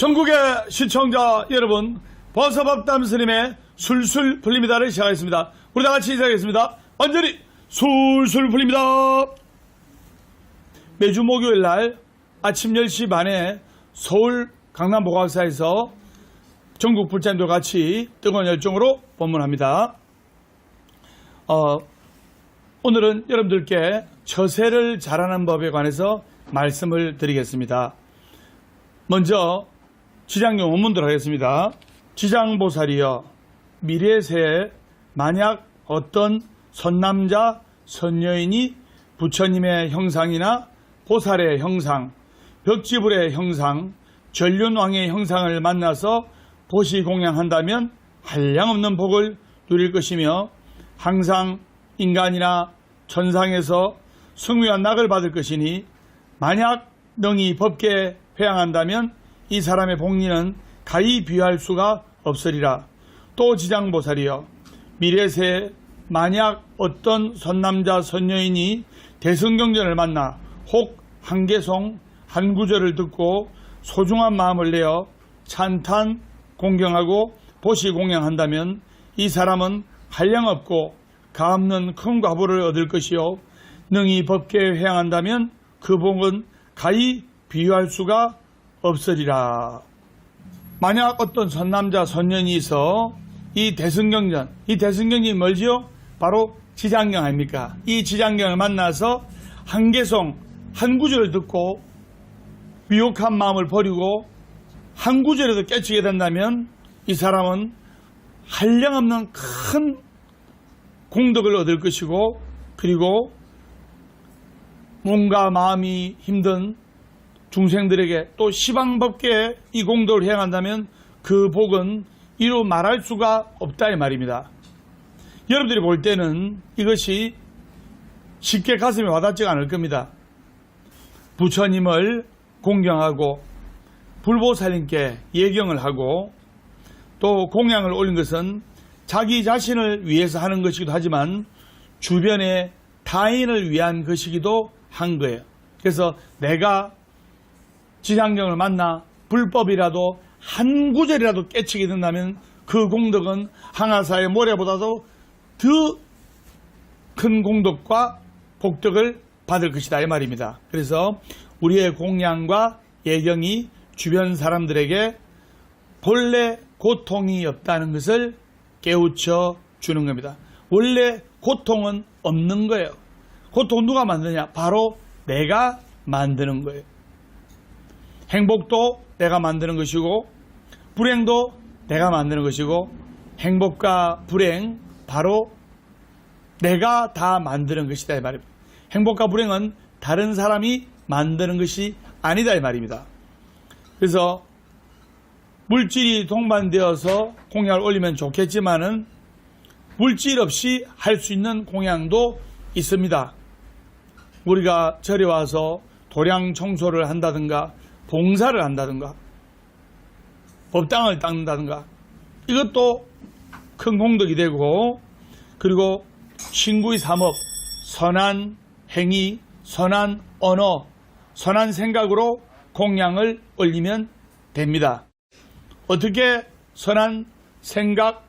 전국의 시청자 여러분, 버서밥담 스님의 술술 풀립니다를 시작하겠습니다. 우리 다 같이 시작하겠습니다. 완전히 술술 풀립니다. 매주 목요일 날 아침 10시 반에 서울 강남보각사에서 전국 불자님들 같이 뜨거운 열정으로 법문합니다. 오늘은 여러분들께 처세를 잘하는 법에 관해서 말씀을 드리겠습니다. 먼저 지장용 원문들 하겠습니다. 지장보살이여, 미래세에 만약 어떤 선남자 선여인이 부처님의 형상이나 보살의 형상, 벽지불의 형상, 전륜왕의 형상을 만나서 보시공양한다면 한량없는 복을 누릴 것이며 항상 인간이나 천상에서 승유한 낙을 받을 것이니, 만약 능히 법계 회양한다면 이 사람의 복리는 가히 비할 수가 없으리라. 또 지장보살이여, 미래세에 만약 어떤 선남자 선여인이 대승경전을 만나 혹 한개송 한구절을 듣고 소중한 마음을 내어 찬탄 공경하고 보시공양한다면 이 사람은 한량없고 가없는 큰 과보를 얻을 것이요, 능히 법계에 회양한다면 그 복은 가히 비유할 수가 없으리라. 만약 어떤 선남자 선년이 있어 이 대승경전이 뭘지요? 바로 지장경 아닙니까? 이 지장경을 만나서 한개송 한구절을 듣고 미혹한 마음을 버리고 한구절에도 깨치게 된다면 이 사람은 한량없는 큰 공덕을 얻을 것이고, 그리고 몸과 마음이 힘든 중생들에게 또 시방법계에 이 공덕을 행한다면 그 복은 이루 말할 수가 없다 이 말입니다. 여러분들이 볼 때는 이것이 쉽게 가슴에 와닿지가 않을 겁니다. 부처님을 공경하고 불보살님께 예경을 하고 또 공양을 올린 것은 자기 자신을 위해서 하는 것이기도 하지만 주변의 타인을 위한 것이기도 한 거예요. 그래서 내가 지장경을 만나 불법이라도 한 구절이라도 깨치게 된다면 그 공덕은 항아사의 모래보다도 더 큰 공덕과 복덕을 받을 것이다 이 말입니다. 그래서 우리의 공양과 예경이 주변 사람들에게 본래 고통이 없다는 것을 깨우쳐 주는 겁니다. 원래 고통은 없는 거예요. 고통 누가 만드냐? 바로 내가 만드는 거예요. 행복도 내가 만드는 것이고 불행도 내가 만드는 것이고, 행복과 불행 바로 내가 다 만드는 것이다 이 말입니다. 행복과 불행은 다른 사람이 만드는 것이 아니다 이 말입니다. 그래서 물질이 동반되어서 공양을 올리면 좋겠지만은 물질 없이 할 수 있는 공양도 있습니다. 우리가 절에 와서 도량 청소를 한다든가 봉사를 한다든가 법당을 닦는다든가 이것도 큰 공덕이 되고, 그리고 신구의 삼업, 선한 행위, 선한 언어, 선한 생각으로 공양을 올리면 됩니다. 어떻게 선한 생각,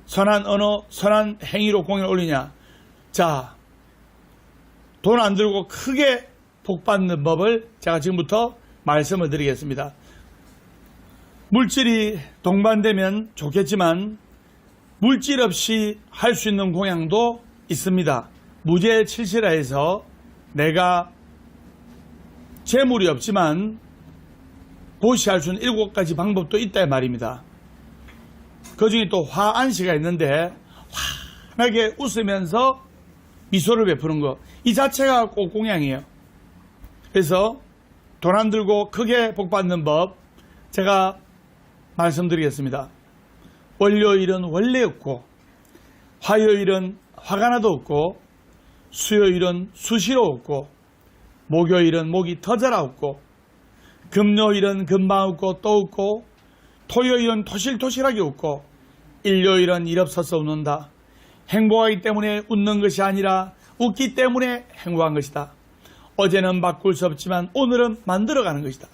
선한 언어, 선한 행위로 공양을 올리냐? 자, 돈 안 들고 크게 복받는 법을 제가 지금부터 말씀을 드리겠습니다. 물질이 동반되면 좋겠지만 물질 없이 할 수 있는 공양도 있습니다. 무제칠시라해서 내가 재물이 없지만 보시할 수 있는 7가지 방법도 있다 말입니다. 그 중에 또 화안시가 있는데 환하게 웃으면서 미소를 베푸는 것, 이 자체가 꼭 공양이에요. 그래서 돈 안 들고 크게 복받는 법 제가 말씀드리겠습니다. 월요일은 원래 없고, 화요일은 화가 나도 없고, 수요일은 수시로 없고, 목요일은 목이 터져라 없고, 금요일은 금방 웃고 또 웃고, 토요일은 토실토실하게 웃고, 일요일은 일 없어서 웃는다. 행복하기 때문에 웃는 것이 아니라 웃기 때문에 행복한 것이다. 어제는 바꿀 수 없지만 오늘은 만들어가는 것이다.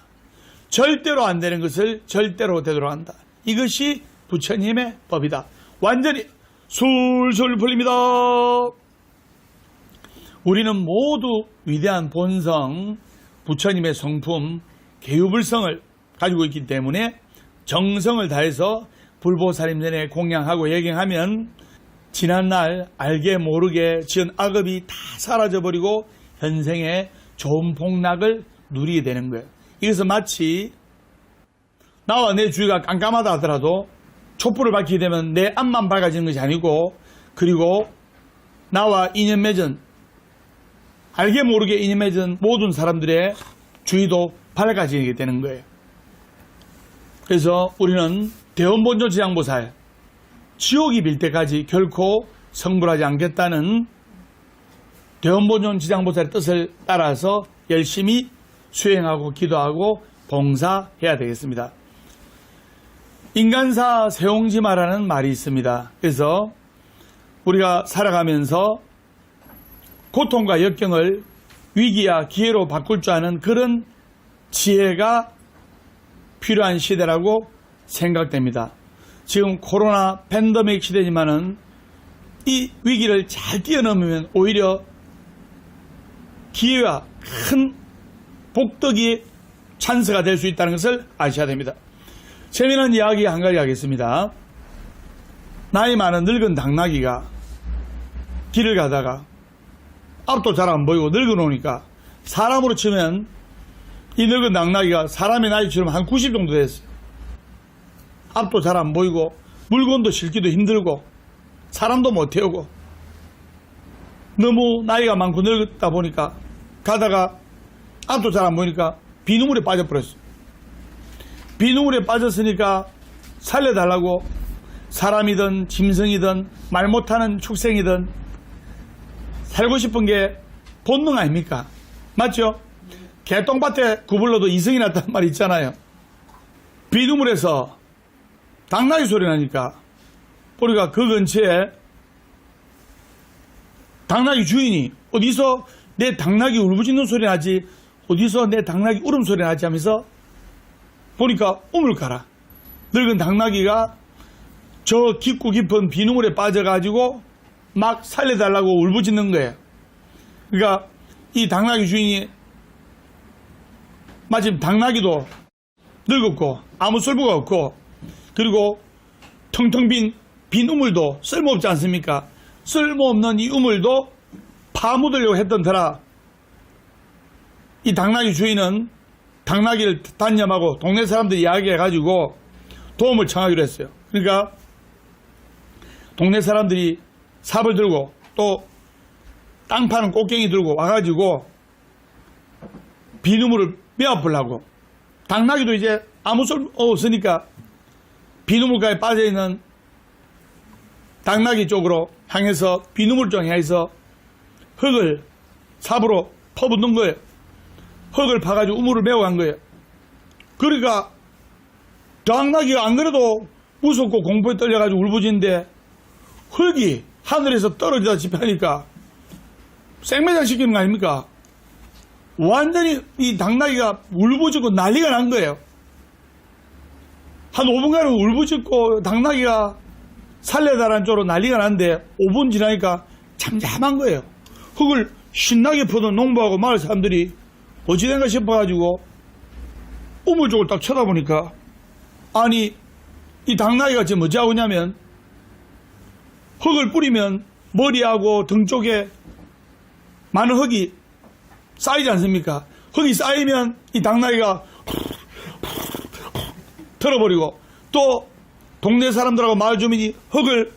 절대로 안 되는 것을 절대로 되도록 한다. 이것이 부처님의 법이다. 완전히 술술 풀립니다. 우리는 모두 위대한 본성, 부처님의 성품, 개유불성을 가지고 있기 때문에 정성을 다해서 불보살림전에 공양하고 예경하면 지난날 알게 모르게 지은 악업이 다 사라져버리고 현생에 좋은 복락을 누리게 되는 거예요. 이것은 마치 나와 내 주위가 깜깜하다 하더라도 촛불을 밝히게 되면 내 앞만 밝아지는 것이 아니고, 그리고 나와 인연 맺은, 알게 모르게 인연 맺은 모든 사람들의 주위도 밝아지게 되는 거예요. 그래서 우리는 대원본조 지장보살, 지옥이 빌 때까지 결코 성불하지 않겠다는 대원본조 지장보살의 뜻을 따라서 열심히 수행하고 기도하고 봉사해야 되겠습니다. 인간사 세옹지마라는 말이 있습니다. 그래서 우리가 살아가면서 고통과 역경을 위기와 기회로 바꿀 줄 아는 그런 지혜가 필요한 시대라고 생각됩니다. 지금 코로나 팬데믹 시대지만은 이 위기를 잘 뛰어넘으면 오히려 기회와 큰 복덕이 찬스가 될 수 있다는 것을 아셔야 됩니다. 재미난 이야기 한 가지 하겠습니다. 나이 많은 늙은 당나귀가 길을 가다가 앞도 잘 안 보이고 늙어놓으니까 사람으로 치면 이 늙은 당나귀가 사람의 나이처럼 한 90 정도 됐어요. 앞도 잘 안 보이고 물건도 실기도 힘들고 사람도 못 태우고 너무 나이가 많고 늙었다 보니까 가다가 앞도 잘 안 보이니까 비누물에 빠져버렸어요. 비누물에 빠졌으니까 살려달라고 사람이든 짐승이든 말 못하는 축생이든 살고 싶은 게 본능 아닙니까? 맞죠? 개똥밭에 구불러도 이승이 났다는 말 있잖아요. 비누물에서 당나귀 소리 나니까 우리가 그 근처에 당나귀 주인이 어디서 내 당나귀 울부짖는 소리 나지, 어디서 내 당나귀 울음소리 나지 하면서 보니까 우물가라. 늙은 당나귀가 저 깊고 깊은 비누물에 빠져가지고 막 살려달라고 울부짖는 거예요. 그러니까 이 당나귀 주인이 마침 당나귀도 늙었고 아무 쓸모가 없고 그리고 텅텅 빈 우물도 쓸모없지 않습니까? 쓸모없는 이 우물도 파묻으려고 했던 터라 이 당나귀 주인은 당나귀를 단념하고 동네 사람들이 이야기해가지고 도움을 청하기로 했어요. 그러니까 동네 사람들이 삽을 들고 또 땅 파는 꽃갱이 들고 와가지고 비누물을 메어보려고, 당나귀도 이제 아무 소리 없으니까 비누물가에 빠져있는 당나귀 쪽으로 향해서 비누물 쪽 향해서 흙을 삽으로 퍼붓는 거예요. 흙을 파가지고 우물을 메어간 거예요. 그러니까 당나귀가 안 그래도 무섭고 공포에 떨려가지고 울부짖는데 흙이 하늘에서 떨어지다시피 하니까 생매장 시키는 거 아닙니까? 완전히 이 당나귀가 울부짖고 난리가 난 거예요. 한 5분간은 울부짖고 당나귀가 살려달라는 쪽으로 난리가 났는데 5분 지나니까 잠잠한 거예요. 흙을 신나게 퍼던 농부하고 마을 사람들이 어찌된가 싶어가지고 우물 쪽을 딱 쳐다보니까 아니 이 당나귀가 지금 어찌하고 있냐면 흙을 뿌리면 머리하고 등 쪽에 많은 흙이 쌓이지 않습니까? 흙이 쌓이면 이 당나귀가 털어버리고 또 동네 사람들하고 마을 주민이 흙을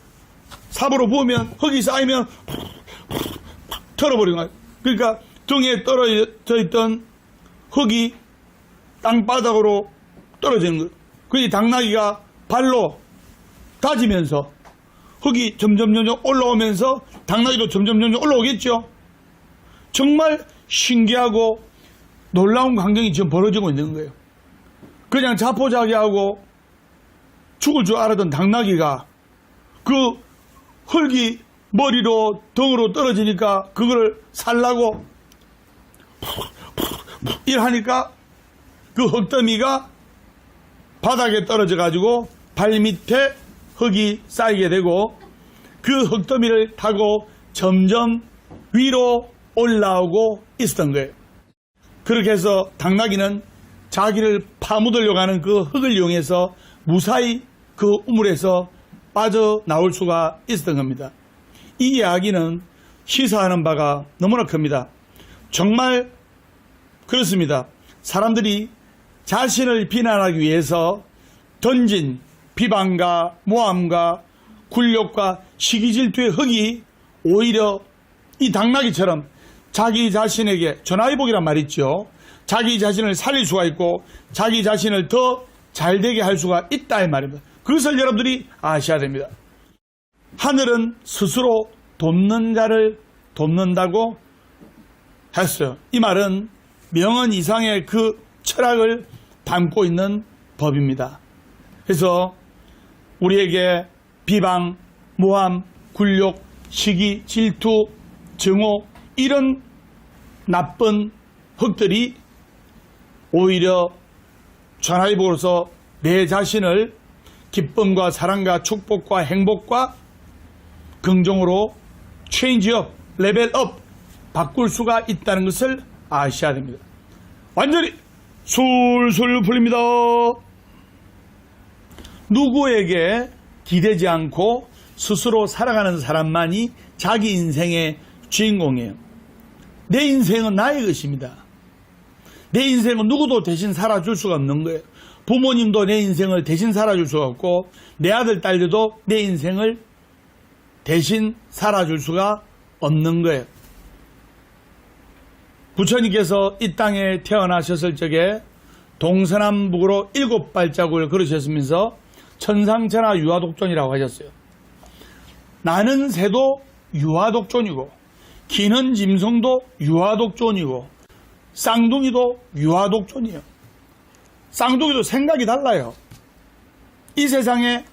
삽으로 부으면 흙이 쌓이면 털어버리고, 그러니까 등에 떨어져 있던 흙이 땅바닥으로 떨어지는 거예요. 그래서 당나귀가 발로 다지면서 흙이 점점 올라오면서 당나귀도 점점 올라오겠죠. 정말 신기하고 놀라운 광경이 지금 벌어지고 있는 거예요. 그냥 자포자기하고 죽을 줄 알았던 당나귀가 그 흙이 머리로 등으로 떨어지니까 그거를 살라고 일하니까 그 흙더미가 바닥에 떨어져 가지고 발밑에 흙이 쌓이게 되고 그 흙더미를 타고 점점 위로 올라오고 있었던 거예요. 그렇게 해서 당나귀는 자기를 파묻으려고 하는 그 흙을 이용해서 무사히 그 우물에서 빠져나올 수가 있었던 겁니다. 이 이야기는 시사하는 바가 너무나 큽니다. 정말 그렇습니다. 사람들이 자신을 비난하기 위해서 던진 비방과 모함과 굴욕과 시기질투의 흙이 오히려 이 당나귀처럼 자기 자신에게 전화위복이란 말 있죠. 자기 자신을 살릴 수가 있고 자기 자신을 더 잘되게 할 수가 있다 이 말입니다. 그것을 여러분들이 아셔야 됩니다. 하늘은 스스로 돕는 자를 돕는다고 했어요. 이 말은 명언 이상의 그 철학을 담고 있는 법입니다. 그래서 우리에게 비방, 모함, 굴욕, 시기, 질투, 증오 이런 나쁜 흙들이 오히려 전화위복으로서 내 자신을 기쁨과 사랑과 축복과 행복과 긍정으로 체인지업, 레벨업 바꿀 수가 있다는 것을 아셔야 됩니다. 완전히 술술 풀립니다. 누구에게 기대지 않고 스스로 살아가는 사람만이 자기 인생의 주인공이에요. 내 인생은 나의 것입니다. 내 인생은 누구도 대신 살아줄 수가 없는 거예요. 부모님도 내 인생을 대신 살아줄 수가 없고 내 아들, 딸들도 내 인생을 대신 살아줄 수가 없는 거예요. 부처님께서 이 땅에 태어나셨을 적에 동서남북으로 7발자국을 걸으셨으면서 천상천하 유아독존이라고 하셨어요. 나는 새도 유아독존이고 기는 짐승도 유아독존이고 쌍둥이도 유아독존이에요. 쌍둥이도 생각이 달라요. 이 세상에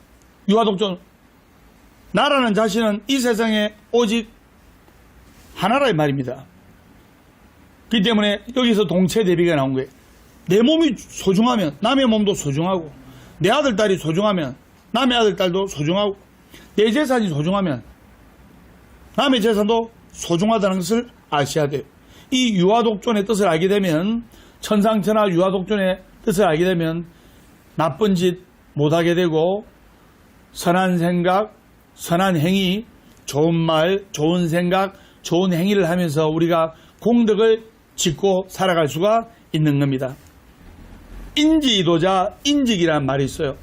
유아독존, 나라는 자신은 이 세상에 오직 하나라 이 말입니다. 그렇기 때문에 여기서 동체 대비가 나온 거예요. 내 몸이 소중하면 남의 몸도 소중하고 내 아들, 딸이 소중하면 남의 아들, 딸도 소중하고 내 재산이 소중하면 남의 재산도 소중하다는 것을 아셔야 돼요. 이 유아독존의 뜻을 알게 되면 천상천하 유아독존의 뜻을 알게 되면 나쁜 짓 못하게 되고 선한 생각, 선한 행위, 좋은 말, 좋은 생각, 좋은 행위를 하면서 우리가 공덕을 짓고 살아갈 수가 있는 겁니다. 인지이도자 인직이라는 말이 있어요.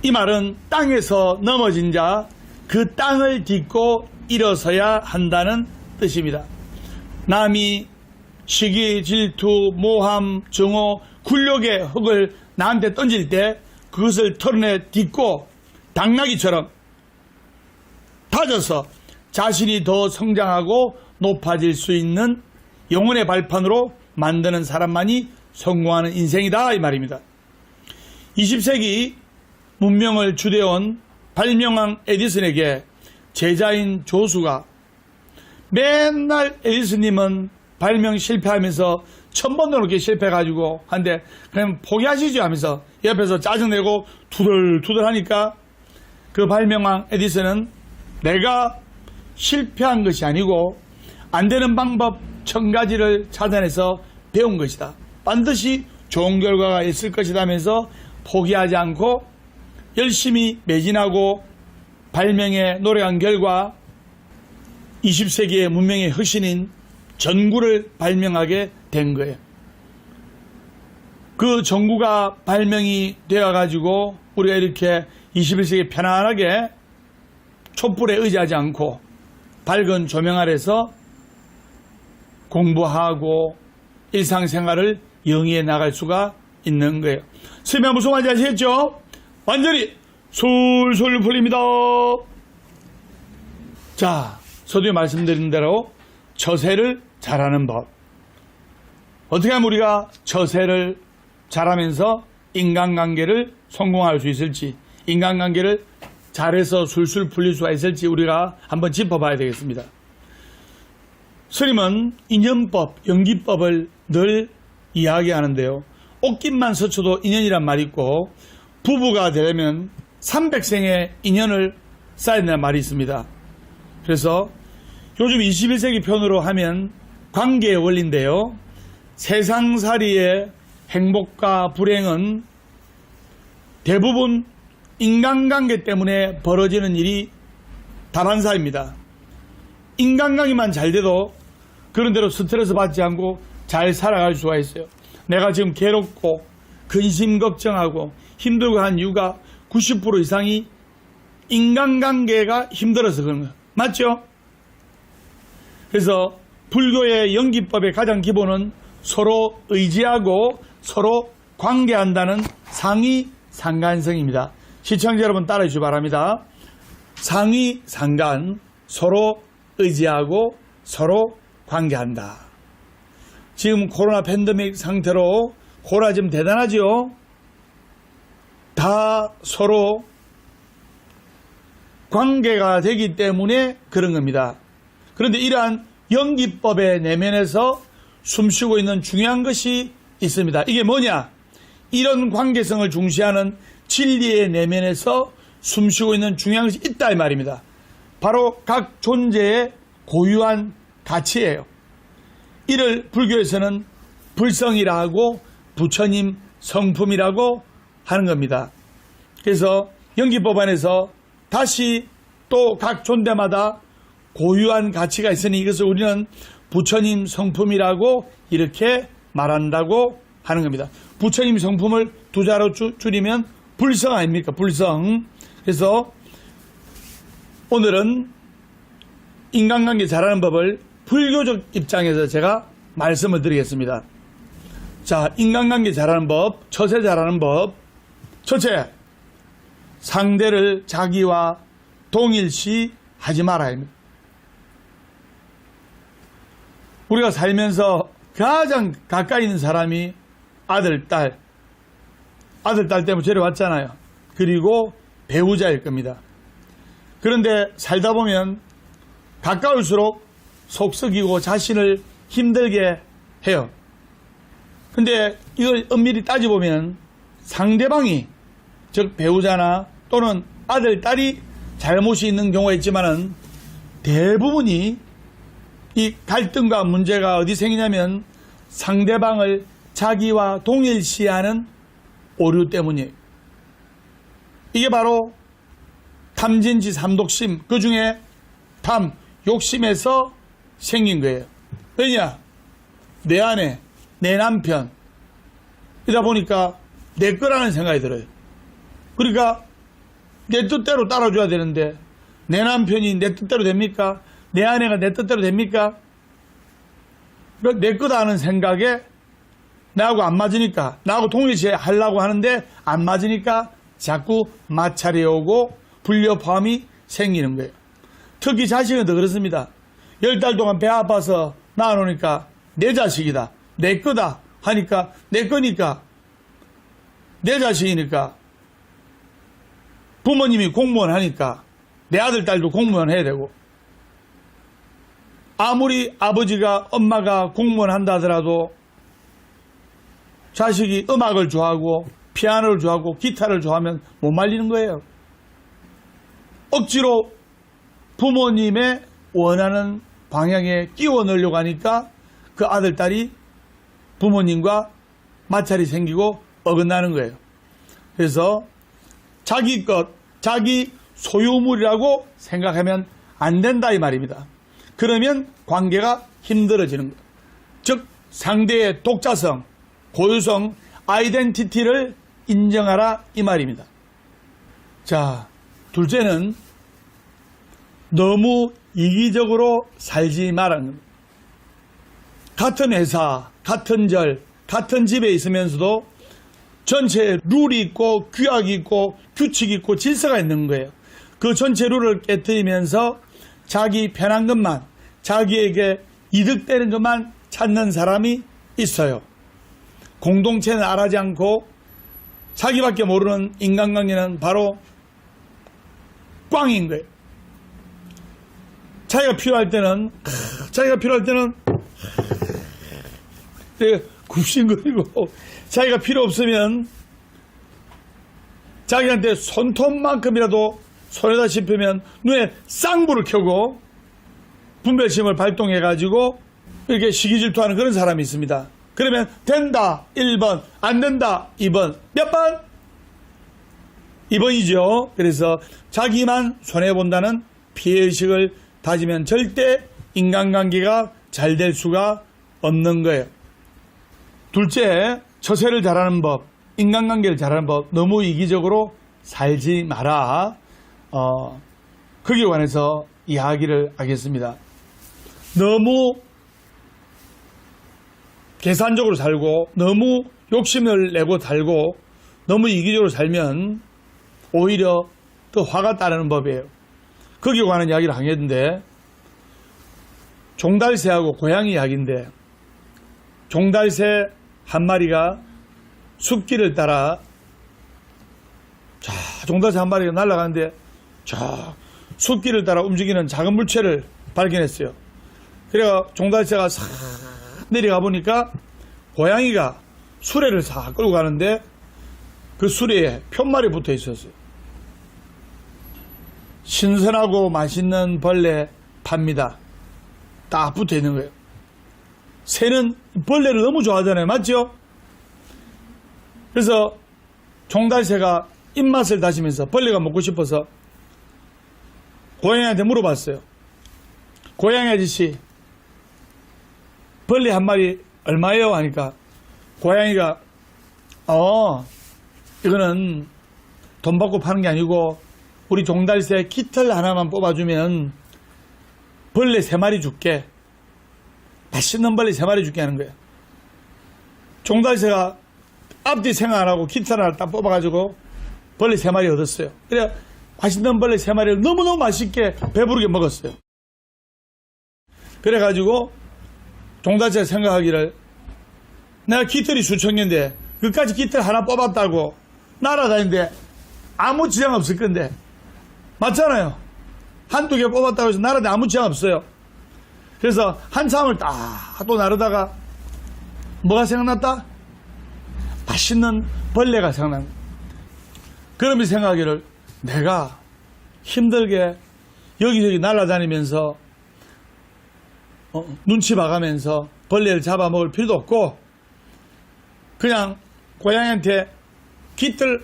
이 말은 땅에서 넘어진 자, 그 땅을 딛고 일어서야 한다는 뜻입니다. 남이 시기, 질투, 모함, 정오, 굴욕의 흙을 나한테 던질 때 그것을 털어내 딛고 당나귀처럼 다져서 자신이 더 성장하고 높아질 수 있는 영혼의 발판으로 만드는 사람만이 성공하는 인생이다 이 말입니다. 20세기 문명을 주대한 발명왕 에디슨에게 제자인 조수가 맨날 에디슨님은 발명 실패하면서 1000번 넘게 실패해가지고 한데 그냥 포기하시죠 하면서 옆에서 짜증내고 투덜투덜 하니까 그 발명왕 에디슨은 내가 실패한 것이 아니고 안 되는 방법 1000가지를 찾아내서 배운 것이다. 반드시 좋은 결과가 있을 것이다 하면서 포기하지 않고 열심히 매진하고 발명에 노력한 결과 20세기의 문명의 혁신인 전구를 발명하게 된 거예요. 그 전구가 발명이 되어가지고 우리가 이렇게 21세기 편안하게 촛불에 의지하지 않고 밝은 조명 아래서 공부하고 일상생활을 영위해 나갈 수가 있는 거예요. 설명 무슨 말인지 아시겠죠? 완전히 술술 풀립니다. 자, 서두에 말씀드린 대로 처세를 잘하는 법. 어떻게 하면 우리가 처세를 잘하면서 인간관계를 성공할 수 있을지, 인간관계를 잘해서 술술 풀릴 수가 있을지 우리가 한번 짚어봐야 되겠습니다. 스님은 인연법, 연기법을 늘 이야기하는데요. 옷깃만 스쳐도 인연이란 말이 있고 부부가 되려면 300생의 인연을 쌓아야 된다는 말이 있습니다. 그래서 요즘 21세기 편으로 하면 관계의 원리인데요. 세상살이의 행복과 불행은 대부분 인간관계 때문에 벌어지는 일이 다반사입니다. 인간관계만 잘 돼도 그런대로 스트레스 받지 않고 잘 살아갈 수가 있어요. 내가 지금 괴롭고 근심 걱정하고 힘들고 한 이유가 90% 이상이 인간관계가 힘들어서 그런 거예요. 맞죠? 그래서 불교의 연기법의 가장 기본은 서로 의지하고 서로 관계한다는 상위 상간성입니다. 시청자 여러분 따라해 주시기 바랍니다. 상위 상간, 서로 의지하고 서로 관계한다. 지금 코로나 팬데믹 상태로 코로나 지금 대단하죠? 다 서로 관계가 되기 때문에 그런 겁니다. 그런데 이러한 연기법의 내면에서 숨쉬고 있는 중요한 것이 있습니다. 이게 뭐냐? 이런 관계성을 중시하는 진리의 내면에서 숨쉬고 있는 중요한 것이 있다 이 말입니다. 바로 각 존재의 고유한 가치예요. 이를 불교에서는 불성이라 하고 부처님 성품이라고 하는 겁니다. 그래서 연기법 안에서 다시 또 각 존재마다 고유한 가치가 있으니 이것을 우리는 부처님 성품이라고 이렇게 말한다고 하는 겁니다. 부처님 성품을 두 자로 줄이면 불성 아닙니까? 불성. 그래서 오늘은 인간관계 잘하는 법을 불교적 입장에서 제가 말씀을 드리겠습니다. 자, 인간관계 잘하는 법, 처세 잘하는 법. 첫째, 상대를 자기와 동일시 하지 말아야 합니다. 우리가 살면서 가장 가까이 있는 사람이 아들, 딸 때문에 데려왔잖아요. 그리고 배우자일 겁니다. 그런데 살다 보면 가까울수록 속 썩이고 자신을 힘들게 해요. 근데 이걸 엄밀히 따져보면 상대방이, 즉 배우자나 또는 아들, 딸이 잘못이 있는 경우가 있지만은 대부분이 이 갈등과 문제가 어디 생기냐면 상대방을 자기와 동일시하는 오류 때문이에요. 이게 바로 탐진치 삼독심, 그 중에 탐, 욕심에서 생긴 거예요. 왜냐? 내 아내, 내 남편 이다 보니까 내 거라는 생각이 들어요. 그러니까 내 뜻대로 따라줘야 되는데 내 남편이 내 뜻대로 됩니까? 내 아내가 내 뜻대로 됩니까? 내 거다 하는 생각에 나하고 안 맞으니까, 나하고 동일시 하려고 하는데 안 맞으니까 자꾸 마찰이 오고 불협화음이 생기는 거예요. 특히 자식은 더 그렇습니다. 10달 동안 배 아파서 낳아놓으니까 내 자식이다, 내 거다 하니까 내 거니까, 내 자식이니까, 부모님이 공무원 하니까 내 아들, 딸도 공무원 해야 되고, 아무리 아버지가, 엄마가 공무원 한다 하더라도 자식이 음악을 좋아하고 피아노를 좋아하고 기타를 좋아하면 못 말리는 거예요. 억지로 부모님의 원하는 방향에 끼워 넣으려고 하니까 그 아들, 딸이 부모님과 마찰이 생기고 어긋나는 거예요. 그래서 자기 것, 자기 소유물이라고 생각하면 안 된다 이 말입니다. 그러면 관계가 힘들어지는 거예요. 즉 상대의 독자성, 고유성, 아이덴티티를 인정하라 이 말입니다. 자, 둘째는 너무 이기적으로 살지 말라는 겁니다. 같은 회사, 같은 절, 같은 집에 있으면서도 전체에 룰이 있고 규약이 있고 규칙이 있고 질서가 있는 거예요. 그 전체 룰을 깨뜨리면서 자기 편한 것만, 자기에게 이득되는 것만 찾는 사람이 있어요. 공동체는 알아지 않고 자기밖에 모르는 인간관계는 바로 꽝인 거예요. 자기가 필요할 때는 굽신거리고 자기가 필요 없으면 자기한테 손톱만큼이라도 손에다 씹히면 눈에 쌍불을 켜고 분별심을 발동해가지고 이렇게 시기질투하는 그런 사람이 있습니다. 그러면 된다 1번, 안 된다 2번, 몇 번? 2번이죠. 그래서 자기만 손해본다는 피해의식을 다지면 절대 인간관계가 잘 될 수가 없는 거예요. 둘째, 처세를 잘하는 법, 인간관계를 잘하는 법, 너무 이기적으로 살지 마라. 거기에 관해서 이야기를 하겠습니다. 너무 계산적으로 살고 너무 욕심을 내고 살고 너무 이기적으로 살면 오히려 더 화가 따르는 법이에요. 거기에 관한 이야기를 하겠는데, 종달새하고 고양이 이야기인데, 종달새 한 마리가 숲길을 따라 종달새 한 마리가 날아가는데 숲길을 따라 움직이는 작은 물체를 발견했어요. 그래가 종달새가 싹 내려가 보니까 고양이가 수레를 싹 끌고 가는데 그 수레에 편말이 붙어 있었어요. 신선하고 맛있는 벌레 팝니다. 딱 붙어 있는 거예요. 새는 벌레를 너무 좋아하잖아요. 맞죠? 그래서 종달새가 입맛을 다시면서 벌레가 먹고 싶어서 고양이한테 물어봤어요. 고양이 아저씨, 벌레 한 마리 얼마예요? 하니까 고양이가 이거는 돈 받고 파는 게 아니고 우리 종달새 깃털 하나만 뽑아주면 벌레 3마리 줄게. 맛있는 벌레 3마리 줄게 하는 거예요. 종달새가 앞뒤 생각 안 하고 깃털 하나 딱 뽑아가지고 벌레 3마리 얻었어요. 그래 맛있는 벌레 3마리를 너무너무 맛있게 배부르게 먹었어요. 그래가지고 종달새가 생각하기를, 내가 깃털이 수천 개인데 그까지 깃털 하나 뽑았다고 날아다니는데 아무 지장 없을 건데, 맞잖아요. 한두 개 뽑았다고 해서 날아다니는데 아무 지장 없어요. 그래서 한참을 딱 또 나르다가 뭐가 생각났다? 맛있는 벌레가 생각난 거예요. 그러면서 생각하기를, 내가 힘들게 여기저기 날아다니면서 눈치 봐가면서 벌레를 잡아먹을 필요도 없고 그냥 고양이한테 깃털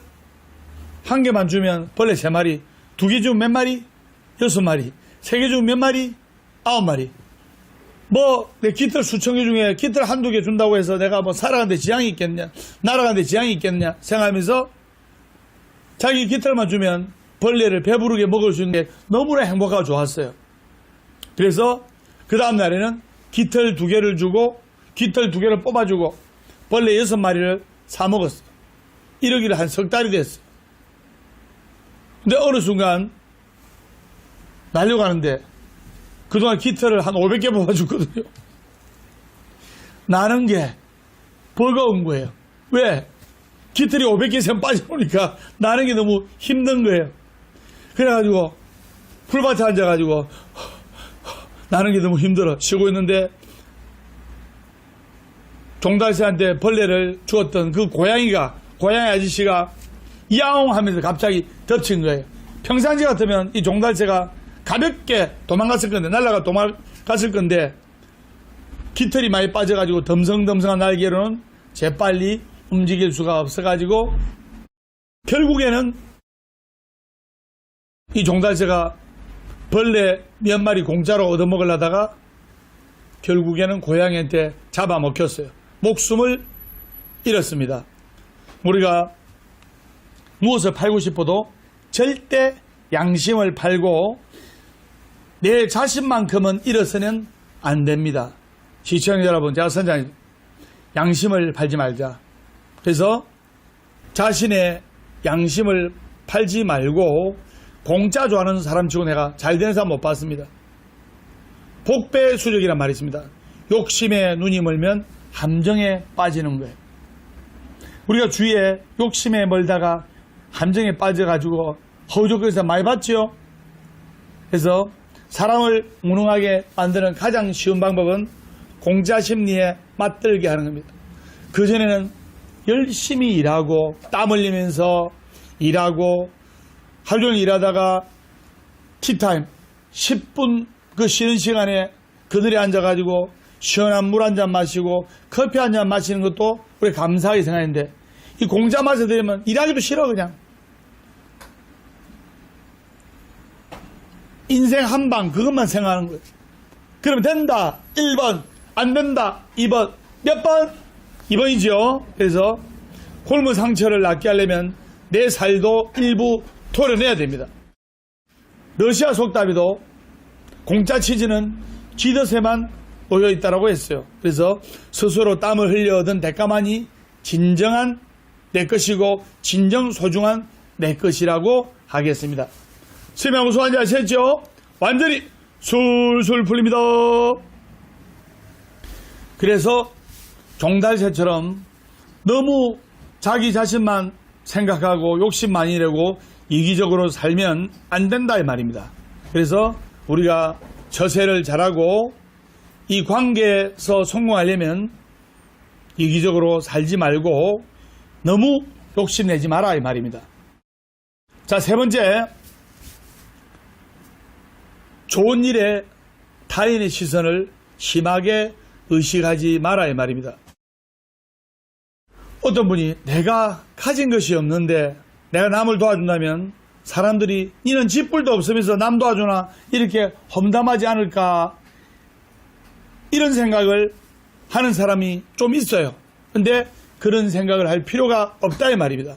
한 개만 주면 벌레 3마리, 2개 주면 몇 마리? 6마리, 3개 주면 몇 마리? 9마리. 내 깃털 수천 개 중에 깃털 한두 개 준다고 해서 내가 살아가는데 지장이 있겠냐, 날아가는데 지장이 있겠냐 생각하면서 자기 깃털만 주면 벌레를 배부르게 먹을 수 있는 게 너무나 행복하고 좋았어요. 그래서 그 다음 날에는 깃털 2개를 주고 깃털 2개를 뽑아주고 벌레 6마리를 사 먹었어요. 이러기를 한 석 달이 됐어요. 근데 어느 순간 날려가는데 그동안 깃털을 한 500개 뽑아줬거든요. 나는 게 버거운 거예요. 왜? 깃털이 500개 이상 빠져오니까 나는 게 너무 힘든 거예요. 그래가지고 풀밭에 앉아가지고 나는 게 너무 힘들어 쉬고 있는데, 종달새한테 벌레를 주었던 그 고양이 아저씨가 야옹 하면서 갑자기 덮친 거예요. 평상시 같으면 이 종달새가 가볍게 도망갔을 건데, 날아가 도망갔을 건데, 깃털이 많이 빠져가지고 덤성덤성한 날개로는 재빨리 움직일 수가 없어가지고 결국에는 이 종달새가 벌레 몇 마리 공짜로 얻어먹으려다가 결국에는 고양이한테 잡아먹혔어요. 목숨을 잃었습니다. 우리가 무엇을 팔고 싶어도 절대 양심을 팔고 내 자신만큼은 잃어서는 안 됩니다. 시청자 여러분, 제가 선장님, 양심을 팔지 말자. 그래서 자신의 양심을 팔지 말고 공짜 좋아하는 사람 치고 내가 잘 되는 사람 못 봤습니다. 복배수적이란 말이 있습니다. 욕심에 눈이 멀면 함정에 빠지는 거예요. 우리가 주위에 욕심에 멀다가 함정에 빠져가지고 허우적거리서 많이 봤죠. 그래서 사람을 무능하게 만드는 가장 쉬운 방법은 공짜 심리에 맞들게 하는 겁니다. 그전에는 열심히 일하고 땀 흘리면서 일하고 하루 종일 일하다가 티타임 10분 그 쉬는 시간에 그늘에 앉아가지고 시원한 물 한 잔 마시고 커피 한 잔 마시는 것도 우리 감사하게 생각했는데 이 공짜 맛에 들으면 일하기도 싫어. 그냥 인생 한 방 그것만 생각하는 거예요. 그러면 된다 1번, 안 된다 2번, 몇 번? 2번이죠. 그래서 굶은 상처를 낫게 하려면 내 살도 일부 토려내야 됩니다. 러시아 속담에도 공짜 치즈는 쥐덫에만 놓여있다라고 했어요. 그래서 스스로 땀을 흘려 얻은 대가만이 진정한 내 것이고 진정 소중한 내 것이라고 하겠습니다. 설명 무서운지 아시겠죠? 완전히 술술 풀립니다. 그래서 종달새처럼 너무 자기 자신만 생각하고 욕심 많이 내고 이기적으로 살면 안 된다 이 말입니다. 그래서 우리가 처세를 잘하고 이 관계에서 성공하려면 이기적으로 살지 말고 너무 욕심내지 마라 이 말입니다. 자, 세 번째, 좋은 일에 타인의 시선을 심하게 의식하지 마라 이 말입니다. 어떤 분이 내가 가진 것이 없는데 내가 남을 도와준다면 사람들이 니는 쥐뿔도 없으면서 남 도와주나 이렇게 험담하지 않을까 이런 생각을 하는 사람이 좀 있어요. 근데 그런 생각을 할 필요가 없다 이 말입니다.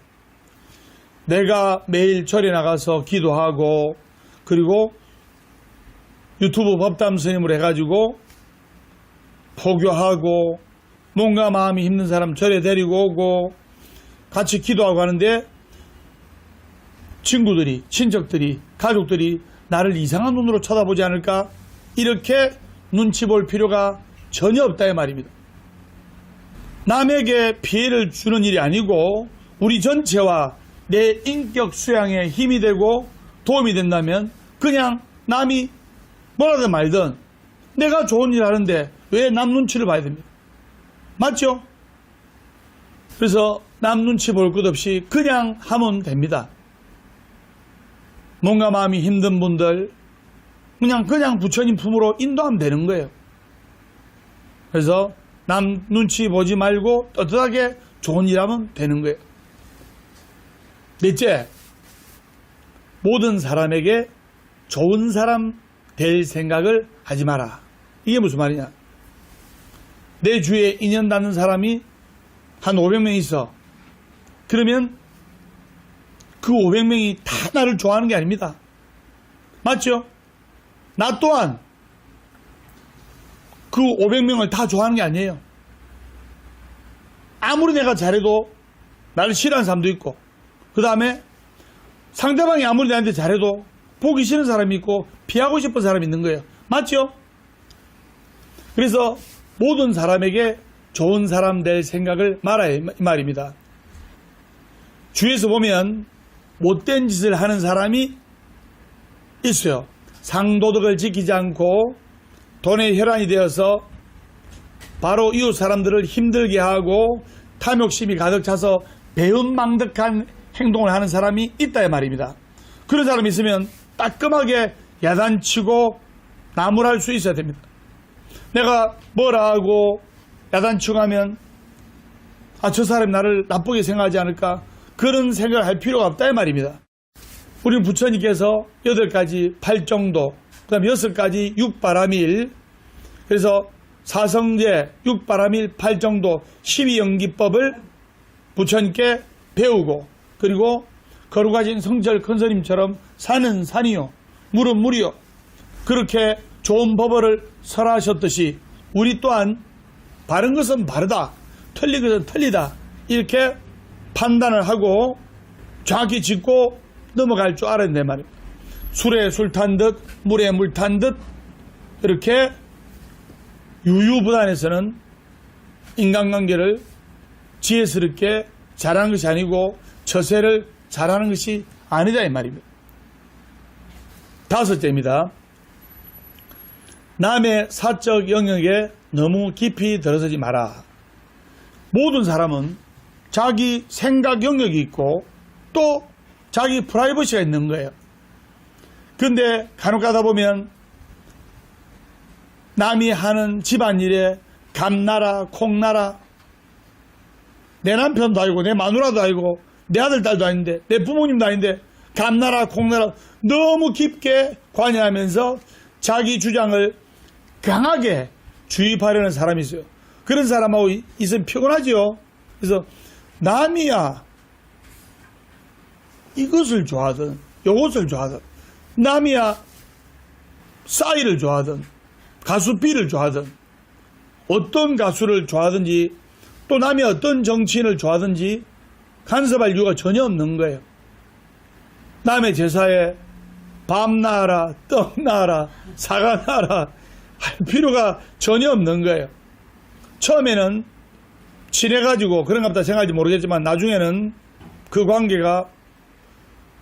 내가 매일 절에 나가서 기도하고 그리고 유튜브 법담 스님을 해가지고 포교하고 몸과 마음이 힘든 사람 절에 데리고 오고 같이 기도하고 하는데 친구들이, 친척들이, 가족들이 나를 이상한 눈으로 쳐다보지 않을까? 이렇게 눈치 볼 필요가 전혀 없다 이 말입니다. 남에게 피해를 주는 일이 아니고 우리 전체와 내 인격 수양에 힘이 되고 도움이 된다면 그냥 남이 뭐라든 말든 내가 좋은 일 하는데 왜 남 눈치를 봐야 됩니까? 맞죠? 그래서 남 눈치 볼 것 없이 그냥 하면 됩니다. 몸과 마음이 힘든 분들 그냥 부처님 품으로 인도하면 되는 거예요. 그래서 남 눈치 보지 말고 떳떳하게 좋은 일 하면 되는 거예요. 넷째, 모든 사람에게 좋은 사람 될 생각을 하지 마라. 이게 무슨 말이냐? 내 주위에 인연 닿는 사람이 한 500명 있어. 그러면 그 500명이 다 나를 좋아하는 게 아닙니다. 맞죠? 나 또한 그 500명을 다 좋아하는 게 아니에요. 아무리 내가 잘해도 나를 싫어하는 사람도 있고 그 다음에 상대방이 아무리 나한테 잘해도 보기 싫은 사람이 있고 피하고 싶은 사람이 있는 거예요. 맞죠? 그래서 모든 사람에게 좋은 사람 될 생각을 말아야 이 말입니다. 주위에서 보면 못된 짓을 하는 사람이 있어요. 상도덕을 지키지 않고 돈의 혈안이 되어서 바로 이웃 사람들을 힘들게 하고 탐욕심이 가득 차서 배은망덕한 행동을 하는 사람이 있다 이 말입니다. 그런 사람이 있으면 따끔하게 야단치고 나무랄 수 있어야 됩니다. 내가 뭐라 하고 야단치고 하면 저 사람이 나를 나쁘게 생각하지 않을까 그런 생각을 할 필요가 없다 이 말입니다. 우리 부처님께서 8가지 팔정도 그 다음에 6가지 육바라밀 그래서 사성제 육바라밀 팔정도 12연기법을 부처님께 배우고 그리고 거룩하신 성철 큰스님처럼 산은 산이요 물은 물이요 그렇게 좋은 법을 설하셨듯이 우리 또한 바른 것은 바르다 틀린 것은 틀리다 이렇게 판단을 하고 정확히 짚고 넘어갈 줄 알아야 된단 말이에요. 술에 술 탄 듯 물에 물 탄 듯 이렇게 유유부단해서는 인간관계를 지혜스럽게 잘하는 것이 아니고 처세를 잘하는 것이 아니다 이 말입니다. 5째입니다. 남의 사적 영역에 너무 깊이 들어서지 마라. 모든 사람은 자기 생각 영역이 있고 또 자기 프라이버시가 있는 거예요. 근데 간혹 가다 보면 남이 하는 집안일에 감나라 콩나라, 내 남편도 아니고 내 마누라도 아니고 내 아들 딸도 아닌데 내 부모님도 아닌데 감나라 콩나라 너무 깊게 관여하면서 자기 주장을 강하게 주입하려는 사람이 있어요. 그런 사람하고 있으면 피곤하죠. 그래서 남이야 이것을 좋아하든 이것을 좋아하든, 남이야 싸이를 좋아하든 가수 B를 좋아하든, 어떤 가수를 좋아하든지 또 남이 어떤 정치인을 좋아하든지 간섭할 이유가 전혀 없는 거예요. 남의 제사에 밥 나와라, 떡 나와라, 사과 나와라 할 필요가 전혀 없는 거예요. 처음에는 친해가지고 그런가 보다 생각할지 모르겠지만 나중에는 그 관계가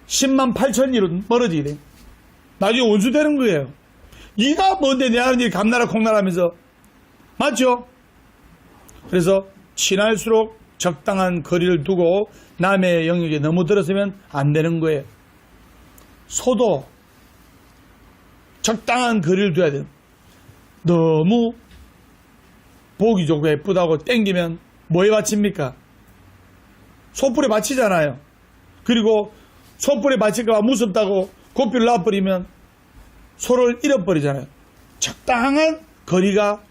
10만 8천 리로 멀어지게 돼요. 나중에 원수 되는 거예요. 네가 뭔데 내 하는 일이 감나라 콩나라 하면서. 맞죠? 그래서 친할수록 적당한 거리를 두고 남의 영역에 너무 들어서면 안 되는 거예요. 소도 적당한 거리를 둬야 돼요. 너무 보기 좋고 예쁘다고 땡기면 뭐에 바칩니까? 소뿔에 바치잖아요. 그리고 소뿔에 바칠까 봐 무섭다고 고삐를 놔버리면 소를 잃어버리잖아요. 적당한 거리가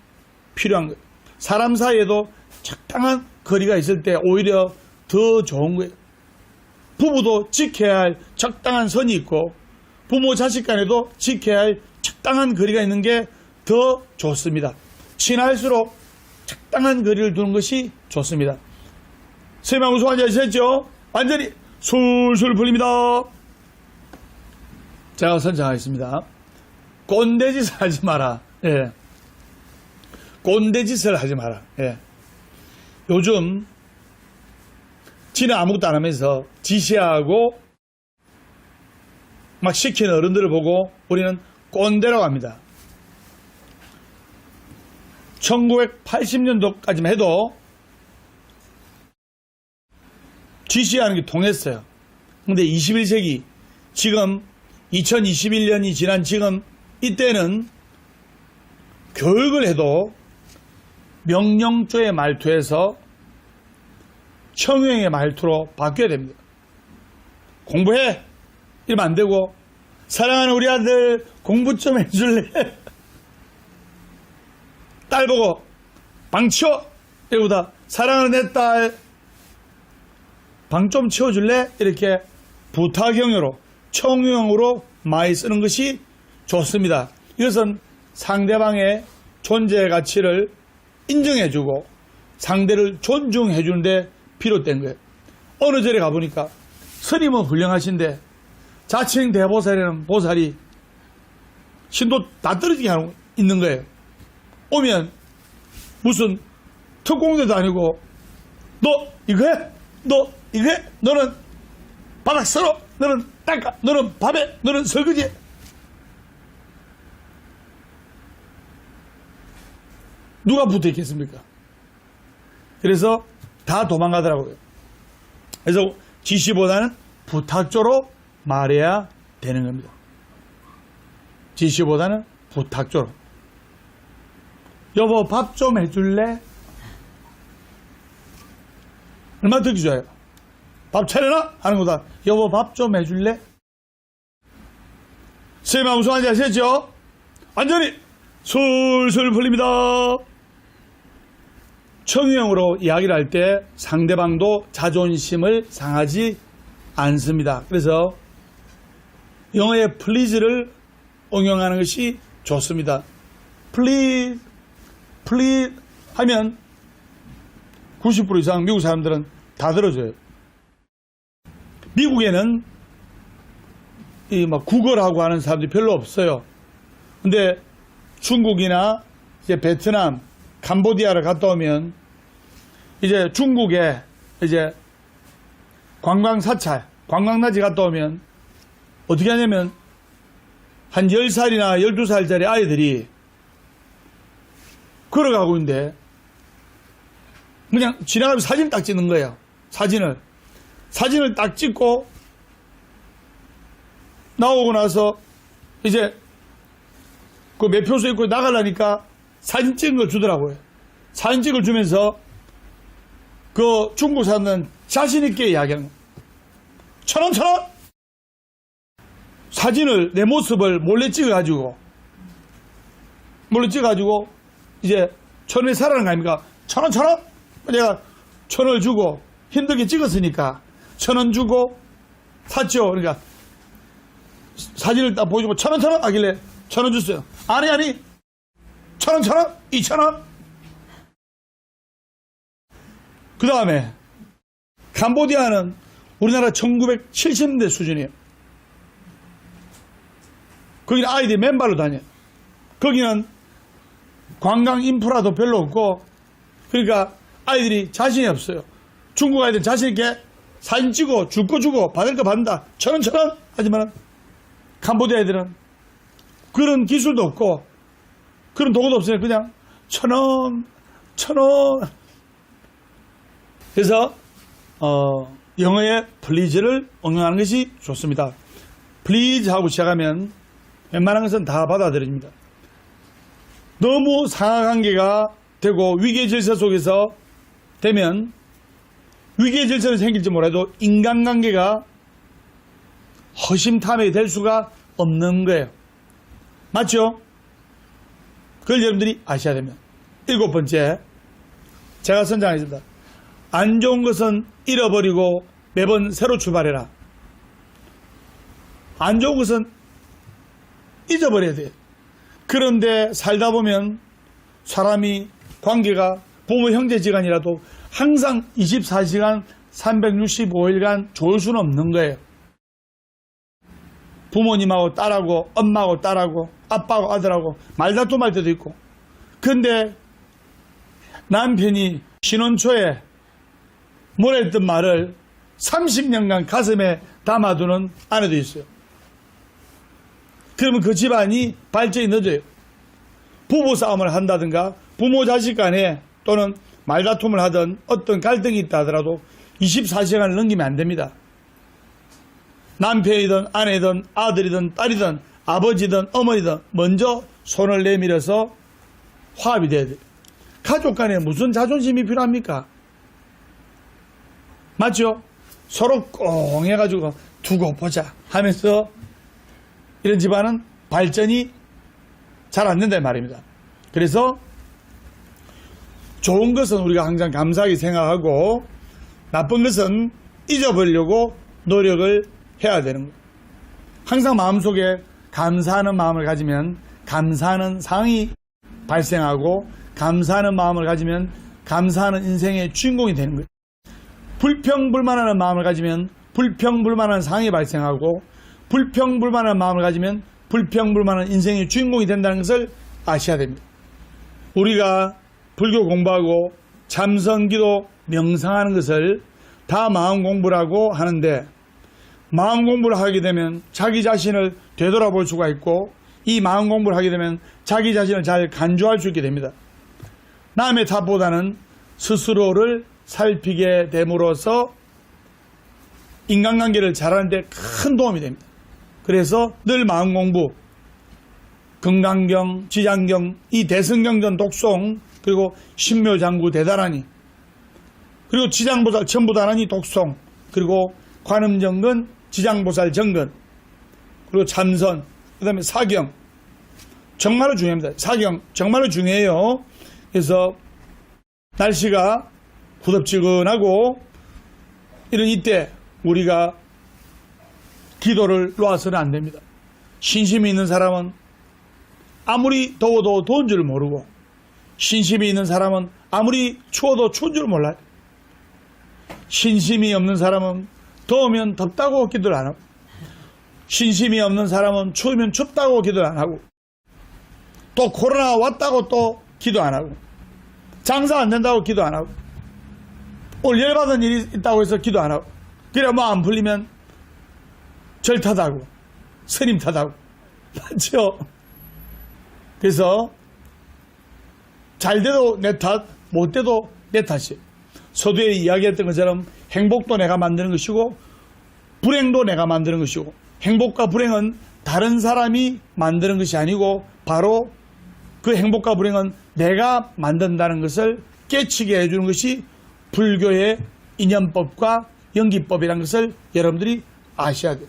필요한 거예요. 사람 사이에도 적당한 거리가 있을 때 오히려 더 좋은 거예요. 부부도 지켜야 할 적당한 선이 있고 부모 자식 간에도 지켜야 할 적당한 거리가 있는 게 더 좋습니다. 친할수록 적당한 거리를 두는 것이 좋습니다. 선생님하고 소환 잘 하셨죠? 완전히 술술 풀립니다. 제가 선정하겠습니다. 꼰대짓을 하지 마라. 예. 꼰대짓을 하지 마라. 예. 요즘 지는 아무것도 안 하면서 지시하고 막 시키는 어른들을 보고 우리는 꼰대라고 합니다. 1980년도까지만 해도 지시하는 게 통했어요. 근데 21세기 지금 2021년이 지난 지금 이때는 교육을 해도 명령조의 말투에서 청유형의 말투로 바뀌어야 됩니다. 공부해! 이러면 안 되고, 사랑하는 우리 아들 공부 좀 해줄래? 딸 보고 방 치워! 이러고다 사랑하는 내 딸 방 좀 치워줄래? 이렇게 부탁형으로 청유형으로 많이 쓰는 것이 좋습니다. 이것은 상대방의 존재 가치를 인정해주고 상대를 존중해주는데 비롯된 거예요. 어느 절에 가보니까 스님은 훌륭하신데 자칭 대보살이라는 보살이 신도 다 떨어지게 하고 있는 거예요. 오면 무슨 특공대도 아니고 너 이거 해? 너 이거 해? 너는 바닥 쓸어? 너는 닦아? 너는 밥해? 너는 설거지해? 누가 붙어 있겠습니까? 그래서 다 도망가더라고요. 그래서 지시보다는 부탁조로 말해야 되는 겁니다. 지시보다는 부탁조로. 여보 밥 좀 해줄래? 얼마나 듣기 좋아요. 밥 차려놔? 하는 거다. 여보 밥 좀 해줄래? 선생님하고 무슨 한지 아시죠? 완전히 술술 풀립니다. 청유형으로 이야기를 할 때 상대방도 자존심을 상하지 않습니다. 그래서 영어의 please를 응용하는 것이 좋습니다. please, please 하면 90% 이상 미국 사람들은 다 들어줘요. 미국에는 이 막 구걸하고 하는 사람들이 별로 없어요. 근데 중국이나 이제 베트남, 캄보디아를 갔다 오면 이제 중국에 이제 관광 사찰, 관광단지 갔다 오면 어떻게 하냐면 한 10살이나 12살짜리 아이들이 걸어가고 있는데 그냥 지나가면 사진을 딱 찍는 거예요. 사진을 딱 찍고 나오고 나서 이제 그 매표소 입고 나가려니까 사진 찍은 걸 주더라고요. 사진 찍을 주면서 그 중국 사람들은 자신있게 이야기하는 거예요. 1,000원! 사진을, 내 모습을 몰래 찍어가지고 이제 1,000원에 사라는 거 아닙니까? 1,000원! 내가 1,000원을 주고 힘들게 찍었으니까 1,000원 주고 샀죠. 그러니까 사진을 딱 보여주고 1,000원 하길래 1,000원 줬어요. 아니 1,000원 2,000원. 그 다음에 캄보디아는 우리나라 1970년대 수준이에요. 거기는 아이들이 맨발로 다녀요. 거기는 관광 인프라도 별로 없고, 그러니까 아이들이 자신이 없어요. 중국 아이들 자신있게 사진 찍어 줄 거 주고 받을 거 받는다. 1,000원 하지만 캄보디아 애들은 그런 기술도 없고 그런 도구도 없으니까 그냥 1,000원. 그래서 영어의 please를 응용하는 것이 좋습니다. please 하고 시작하면 웬만한 것은 다 받아들입니다. 너무 상하관계가 되고 위계 질서 속에서 되면 위계 질서는 생길지 몰라도 인간관계가 허심탄회히 될 수가 없는 거예요. 맞죠? 그걸 여러분들이 아셔야 됩니다. 7번째, 제가 선장했습니다. 안 좋은 것은 잃어버리고 매번 새로 출발해라. 안 좋은 것은 잊어버려야 돼요. 그런데 살다 보면 사람이 관계가 부모 형제지간이라도 항상 24시간 365일간 좋을 수는 없는 거예요. 부모님하고 딸하고 엄마하고 딸하고 아빠하고 아들하고 말다툼할 때도 있고, 근데 남편이 신혼 초에 뭐라 했던 말을 30년간 가슴에 담아두는 아내도 있어요. 그러면 그 집안이 발전이 늦어요. 부부싸움을 한다든가 부모 자식 간에 또는 말다툼을 하든 어떤 갈등이 있다 하더라도 24시간을 넘기면 안 됩니다. 남편이든 아내든 아들이든 딸이든 아버지든 어머니든 먼저 손을 내밀어서 화합이 돼야 돼요. 가족 간에 무슨 자존심이 필요합니까? 맞죠? 서로 꽁 해가지고 두고 보자 하면서 이런 집안은 발전이 잘 안 된다는 말입니다. 그래서 좋은 것은 우리가 항상 감사하게 생각하고 나쁜 것은 잊어버리려고 노력을 해야 되는 거예요. 항상 마음속에 감사하는 마음을 가지면 감사하는 상이 발생하고, 감사하는 마음을 가지면 감사하는 인생의 주인공이 되는 거예요. 불평불만하는 마음을 가지면 불평불만한 상이 발생하고, 불평불만한 마음을 가지면 불평불만한 인생의 주인공이 된다는 것을 아셔야 됩니다. 우리가 불교 공부하고 참선기도 명상하는 것을 다 마음 공부라고 하는데, 마음 공부를 하게 되면 자기 자신을 되돌아볼 수가 있고, 이 마음 공부를 하게 되면 자기 자신을 잘 간주할 수 있게 됩니다. 남의 탓보다는 스스로를 살피게 됨으로써 인간관계를 잘하는 데 큰 도움이 됩니다. 그래서 늘 마음 공부, 금강경, 지장경, 이 대승경전 독송, 그리고 신묘장구 대단하니, 그리고 지장보살 천부단하니 독송, 그리고 관음정근, 지장보살 정근, 그리고 참선, 그 다음에 사경, 정말로 중요합니다. 사경 정말로 중요해요. 그래서 날씨가 후덥지근하고 이런 이때 우리가 기도를 놓아서는 안 됩니다. 신심이 있는 사람은 아무리 더워도 더운 줄 모르고, 신심이 있는 사람은 아무리 추워도 추운 줄 몰라요. 신심이 없는 사람은 더우면 덥다고 기도를 안 하고, 신심이 없는 사람은 추우면 춥다고 기도를 안 하고, 또 코로나 왔다고 또 기도 안 하고, 장사 안 된다고 기도 안 하고, 오늘 열받은 일이 있다고 해서 기도 안 하고, 그래 뭐 안 풀리면 절 탓하고 스님 탓하고. 맞죠? 그래서 잘 돼도 내 탓, 못 돼도 내 탓이에요. 서두에 이야기했던 것처럼 행복도 내가 만드는 것이고 불행도 내가 만드는 것이고, 행복과 불행은 다른 사람이 만드는 것이 아니고 바로 그 행복과 불행은 내가 만든다는 것을 깨치게 해주는 것이 불교의 인연법과 연기법이라는 것을 여러분들이 아셔야 돼요.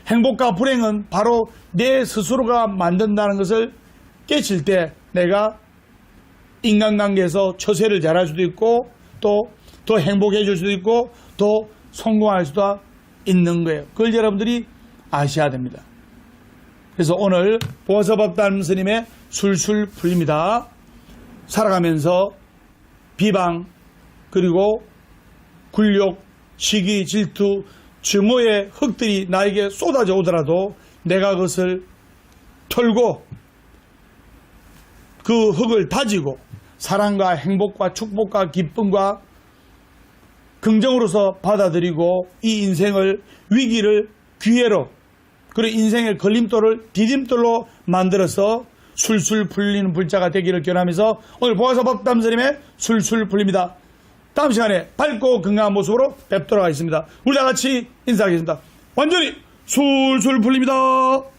행복과 불행은 바로 내 스스로가 만든다는 것을 깨칠 때 내가 인간관계에서 처세를 잘할 수도 있고 또 더 행복해질 수도 있고 더 성공할 수도 있는 거예요. 그걸 여러분들이 아셔야 됩니다. 그래서 오늘 보서법담 스님의 술술 풀립니다. 살아가면서 비방 그리고 굴욕, 시기, 질투, 증오의 흙들이 나에게 쏟아져 오더라도 내가 그것을 털고 그 흙을 다지고 사랑과 행복과 축복과 기쁨과 긍정으로서 받아들이고 이 인생을 위기를 기회로 그리고 인생의 걸림돌을 디딤돌로 만들어서 술술 풀리는 불자가 되기를 기원하면서 오늘 보아서법담 스님의 술술 풀립니다. 다음 시간에 밝고 건강한 모습으로 뵙도록 하겠습니다. 우리 다 같이 인사하겠습니다. 완전히 술술 풀립니다.